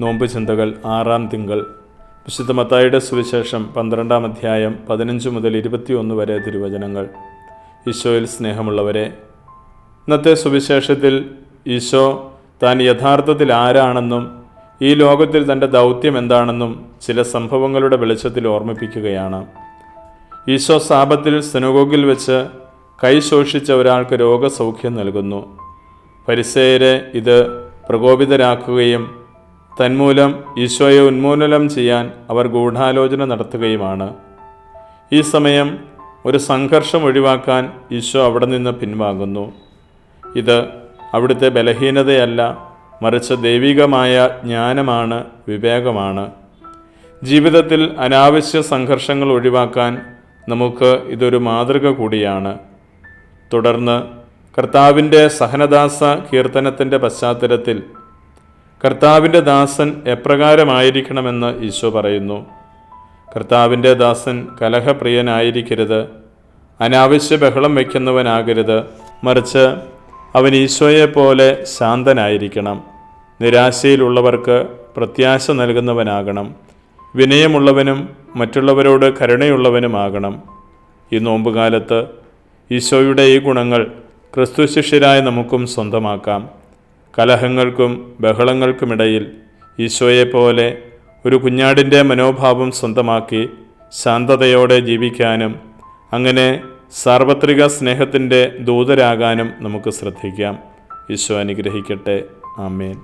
നോമ്പ് ചിന്തകൾ 6-ാം തിങ്കൾ. വിശുദ്ധ മത്തായിയുടെ സുവിശേഷം 12-ാം അധ്യായം 15 മുതൽ 21 വരെ തിരുവചനങ്ങൾ. ഈശോയിൽ സ്നേഹമുള്ളവരെ, ഇന്നത്തെ സുവിശേഷത്തിൽ ഈശോ താൻ യഥാർത്ഥത്തിൽ ആരാണെന്നും ഈ ലോകത്തിൽ തൻ്റെ ദൗത്യം എന്താണെന്നും ചില സംഭവങ്ങളുടെ വെളിച്ചത്തിൽ ഓർമ്മിപ്പിക്കുകയാണ്. ഈശോ സാബത്തിൽ സിനഗോഗിൽ വെച്ച് കൈ ശോഷിച്ച ഒരാൾക്ക് രോഗസൗഖ്യം നൽകുന്നു. ഫരിസേയരെ ഇത് പ്രകോപിതരാക്കുകയും തന്മൂലം ഈശോയെ ഉന്മൂലനം ചെയ്യാൻ അവർ ഗൂഢാലോചന നടത്തുകയുമാണ്. ഈ സമയം ഒരു സംഘർഷം ഒഴിവാക്കാൻ ഈശോ അവിടെ നിന്ന് പിൻവാങ്ങുന്നു. ഇത് അവിടുത്തെ ബലഹീനതയല്ല, മറിച്ച് ദൈവികമായ ജ്ഞാനമാണ്, വിവേകമാണ്. ജീവിതത്തിൽ അനാവശ്യ സംഘർഷങ്ങൾ ഒഴിവാക്കാൻ നമുക്ക് ഇതൊരു മാതൃക കൂടിയാണ്. തുടർന്ന് കർത്താവിൻ്റെ സഹനദാസ കീർത്തനത്തിൻ്റെ പശ്ചാത്തലത്തിൽ കർത്താവിൻ്റെ ദാസൻ എപ്രകാരമായിരിക്കണമെന്ന് ഈശോ പറയുന്നു. കർത്താവിൻ്റെ ദാസൻ കലഹപ്രിയനായിരിക്കരുത്, അനാവശ്യ ബഹളം വയ്ക്കുന്നവനാകരുത്, മറിച്ച് അവൻ ഈശോയെപ്പോലെ ശാന്തനായിരിക്കണം. നിരാശയിലുള്ളവർക്ക് പ്രത്യാശ നൽകുന്നവനാകണം. വിനയമുള്ളവനും മറ്റുള്ളവരോട് കരുണയുള്ളവനുമാകണം. ഈ നോമ്പുകാലത്ത് ഈശോയുടെ ഈ ഗുണങ്ങൾ ക്രിസ്തു ശിഷ്യരായ നമുക്കും സ്വന്തമാക്കാം. കലഹങ്ങൾക്കും ബഹളങ്ങൾക്കുമിടയിൽ ഈശോയെപ്പോലെ ഒരു കുഞ്ഞാടിൻ്റെ മനോഭാവം സ്വന്തമാക്കി ശാന്തതയോടെ ജീവിക്കാനും അങ്ങനെ സാർവത്രിക സ്നേഹത്തിൻ്റെ ദൂതരാകാനും നമുക്ക് ശ്രദ്ധിക്കാം. ഈശോ അനുഗ്രഹിക്കട്ടെ. ആമേൻ.